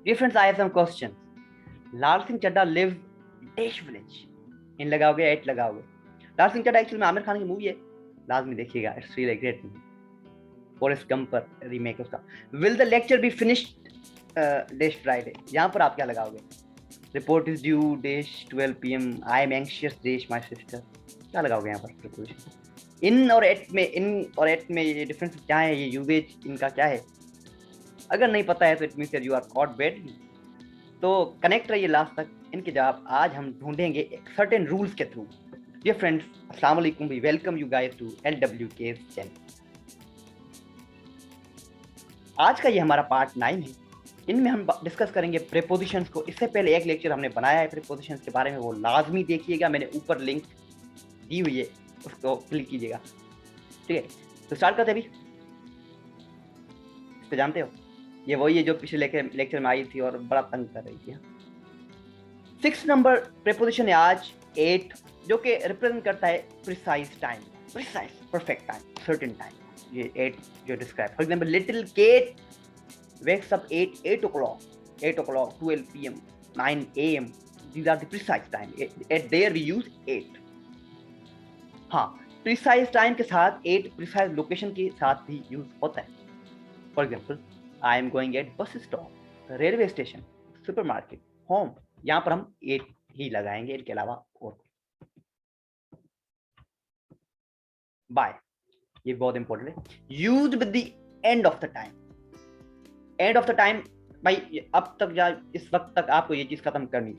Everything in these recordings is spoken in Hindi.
Dear friends, I have some questions. Lal Singh Chaddha lives dash village, in लगाओगे एट लगाओगे? लाल सिंह चड्ढा एक्चुअली में आमिर खान की मूवी है, लाजमी देखिएगा, it's really great movie. Forrest Gump पर रीमेक है उसका। Will the lecture be finished dash Friday, यहाँ पर आप क्या लगाओगे? Report is due dash 12 PM, I am anxious dash my sister, क्या लगाओगे यहाँ पर प्रिपोजिशन? इन और एट में ये डिफरेंस क्या है, ये यूजेज इनका क्या है? अगर नहीं पता है तो it means you are caught badly. तो कनेक्ट रहिए लास्ट तक, इनके जवाब आज हम ढूंढेंगे सर्टेन रूल्स के थ्रू। डियर फ्रेंड्स, अस्सलाम वालेकुम, we welcome you guys to LWK channel. आज का ये हमारा पार्ट 9 है। इनमें हम डिस्कस करेंगे प्रीपोजिशंस को। इससे पहले एक लेक्चर हमने बनाया है प्रीपोजिशंस के बारे में, वो लाजमी देखिएगा, मैंने ऊपर लिंक दी हुई है, उसको क्लिक कीजिएगा। ठीक है, तो स्टार्ट करते अभी। इसको जानते हो, ये वही है जो पिछले लेक्चर में आई थी और बड़ा तंग कर रही थी। 6 नंबर प्रीपोजिशन है आज 8, जो कि रिप्रेजेंट करता है precise time, precise perfect time, certain time. ये 8 जो describe, for example little Kate wakes up 8 o'clock, 12 PM, 9 AM. These are the precise time. At there we use 8. हाँ, precise time के साथ 8 precise location के साथ भी यूज होता है। For example, I am going at bus stop, railway station, supermarket, home. यहाँ पर हम 8 ही लगाएंगे, इनके अलावा और बाय, ये बहुत इंपॉर्टेंट है। Use with the end of the time, end of the time भाई, अब तक या इस वक्त तक आपको ये चीज खत्म करनी,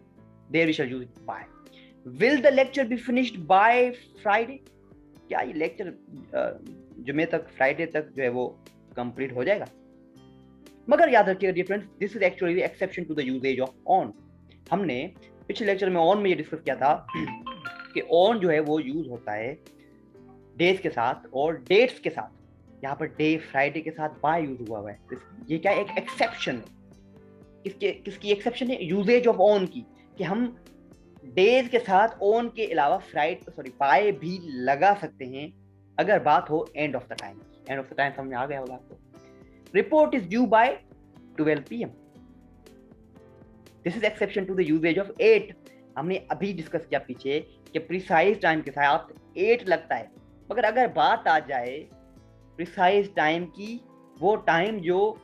there we shall use by. Will the lecture be finished by Friday, क्या ये लेक्चर जुमे तक, फ्राइडे तक जो है वो कंप्लीट हो जाएगा? मगर याद रखिएगा dear friends, this is actually exception to the usages of on. हमने पिछले लेक्चर में ऑन में ये डिस्कस किया था कि ऑन जो है वो यूज होता है डेज के साथ और डेट्स के साथ। यहाँ पर डे फ्राइडे के साथ बाय यूज हुआ है, ये क्या एक एक्सेप्शन है। किसकी एक्सेप्शन है? यूजेज ऑफ ऑन की, कि हम डेज के साथ ऑन के अलावा बाय भी लगा सकते हैं अगर बात हो end of the time. End of the time समझ आ गया होगा आपको। Report is due by 12 PM, this is exception to the usages of 8। हमने अभी डिस्कस किया पीछे कि प्रिसाइज टाइम के साथ 8 लगता है, मगर अगर बात आ जाए प्रिसाइज टाइम की, वो टाइम जो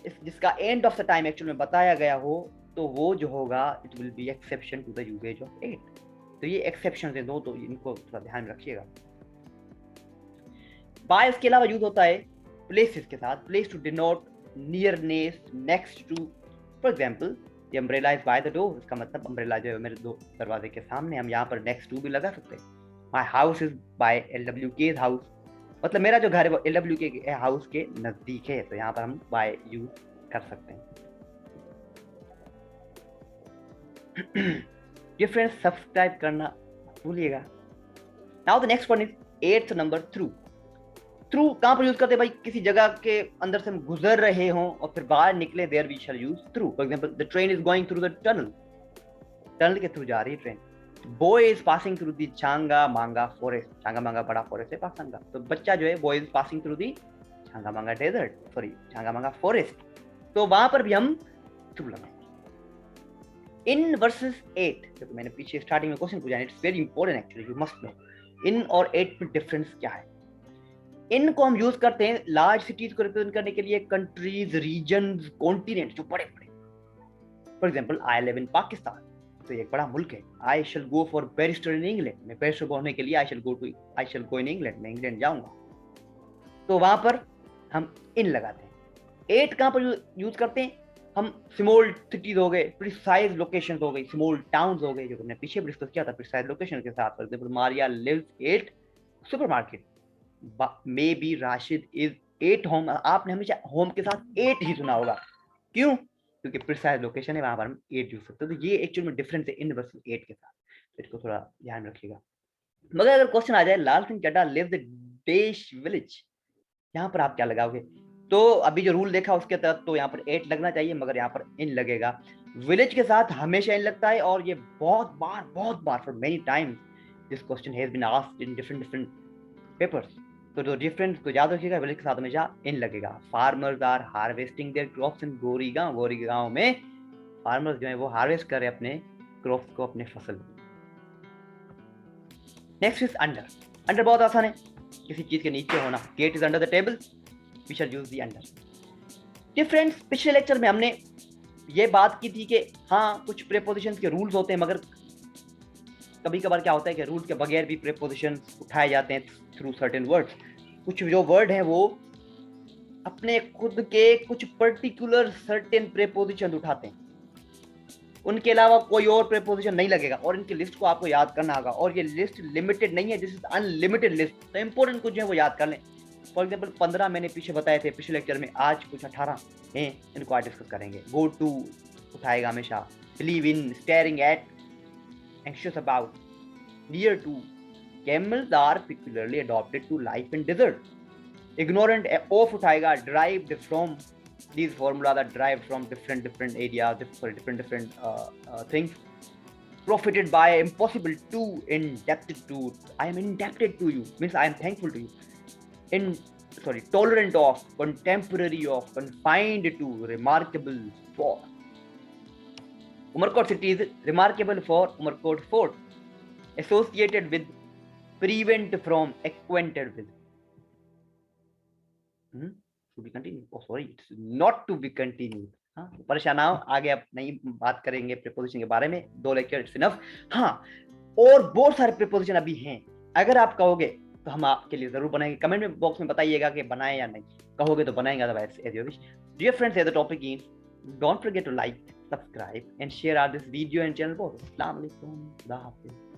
जिसका end of the time actual में बताया गया हो, तो वो जो होगा it will be exception to the usages of 8। तो ये एक्सेप्शन है दो, तो इनको थोड़ा ध्यान रखिएगा। बाय इसके अलावा यूज होता है प्लेसेस के साथ, place to denote nearness, next to. For example, ये umbrella is by the door, इसका मतलब अम्ब्रेला जो है मेरे दरवाजे के सामने, हम यहाँ पर नेक्स्ट टू भी लगा सकते हैं। My house is by LWK house, मतलब मेरा जो घर है वो LWK हाउस के नजदीक है, तो यहाँ पर हम बाय यूज कर सकते हैं। ये फ्रेंड्स, सब्सक्राइब करना भूलिएगा। Now the next one is 8th number, through. Through कहाँ पर यूज करते हैं भाई? किसी जगह के अंदर से हम गुजर रहे हों और फिर बाहर निकले, there we shall use through. For example, the train is going through the tunnel, tunnel के थ्रू जा रही है train. Boy is passing through the Changa Manga forest, Changa मांगा बड़ा फॉरेस्ट है पाकिस्तान का, तो बच्चा जो है boy is passing through the Changa मांगा desert, sorry Changa Manga forest, तो वहां पर भी हम थ्रू लगाएंगे। इन वर्सेस 8, जो मैंने पीछे स्टार्टिंग में क्वेश्चन पूछा, it's very important actually, you must know इन और 8 में डिफरेंस क्या है। इन को हम यूज करते हैं लार्ज सिटीज को रिप्रेजेंट करने के लिए, कंट्रीज, रीजन्स, कॉन्टिनेंट जो बड़े बड़े। For example, I live in Pakistan, तो एक बड़ा मुल्क है। I shall go for barrister in England, मैं बैरिस्टर बनने के लिए आई शैल गो इन इंग्लैंड, मैं इंग्लैंड जाऊंगा, तो वहां पर हम इन लगाते हैं। 8 कहां पर यूज करते हैं हम? स्मॉल सिटीज हो गए, प्रिसाइज लोकेशंस हो गई, स्मॉल टाउन्स हो गए, जो हमने पीछे भी डिस्कस किया था प्रिसाइज लोकेशन के साथ। For example, Maria lives at supermarket, maybe Rashid is 8 home. आपने हमेशा होम के साथ 8 ही सुना होगा, क्यों? क्योंकि प्रिसाइज लोकेशन है, वहां पर हम 8 यूज सकते हैं। तो ये एक्चुअल में डिफरेंस है इन वर्सेस 8 के साथ, तो इसको थोड़ा ध्यान रखिएगा। मगर अगर क्वेश्चन आ जाए Lal Singh Chaddha lives dash village, यहाँ पर आप क्या लगाओगे? तो अभी जो रूल देखा उसके तहत तो यहाँ पर 8 लगना चाहिए, मगर यहाँ पर इन लगेगा। विलेज के साथ हमेशा इन लगता है, और ये बहुत बार for many times this question has been asked in different papers. तो जो डिफरेंस को याद रखिएगा, विलेज के साथ हमेशा इन लगेगा। Farmers are harvesting their crops in Goregaon, Goregaon में फार्मर्स जो है वो हार्वेस्ट कर रहे हैं अपने क्रॉप्स को, अपने फसल। Next is under. अंडर बहुत आसान है, किसी चीज के नीचे होना। Get is under the table, we shall use the under. जी फ्रेंड्स, पिछले लेक्चर में हमने ये बात की थी कि हाँ कुछ प्रीपोजिशंस के रूल्स होते हैं, मगर कभी कभार क्या होता है कि रूल्स के बगैर भी प्रीपोजिशंस उठाए जाते हैं थ्रू सर्टेन वर्ड्स। कुछ जो वर्ड हैं वो अपने खुद के कुछ पर्टिकुलर सर्टेन प्रीपोजिशन उठाते हैं, उनके अलावा कोई और प्रीपोजिशन नहीं लगेगा, और इनकी लिस्ट को आपको याद करना होगा। और ये लिस्ट लिमिटेड नहीं है, दिस इज अनलिमिटेड लिस्ट। तो इंपॉर्टेंट कुछ है वो याद कर लें। फॉर एग्जाम्पल 15 मैंने पीछे बताए थे पिछले लेक्चर में, आज कुछ 18 हैं, इनको आज डिस्कस करेंगे। गो टू उठाएगा हमेशा, believe in, staring at, anxious about, near to, camels are peculiarly adapted to life in desert. Ignorant of उठाएगा, derived from, these formulas are derived from different areas, different things. Profited by, impossible to, indebted to, I am indebted to you, means I am thankful to you. Tolerant of, contemporary of, confined to, remarkable for. Umarkot city is remarkable for Umarkot fort. Associated with, prevent from, acquainted with. To be continued. Oh sorry, it's not to be continued. हाँ, परेशान आओ, आगे अब नहीं बात करेंगे प्रीपोजिशन के बारे में, 2 लेक्चर इट्स इनफ। हाँ, और बहुत सारे प्रीपोजिशन अभी हैं, अगर आप कहोगे तो हम आपके लिए जरूर बनाएंगे। कमेंट में बॉक्स में बताइएगा कि बनाए या नहीं, कहोगे तो बनाएंगे, otherwise as you wish. Dear friends, the topic is, don't forget to like, subscribe and share our this video and channel. अस्सलाम वालेकुम, खुदा हाफिज़।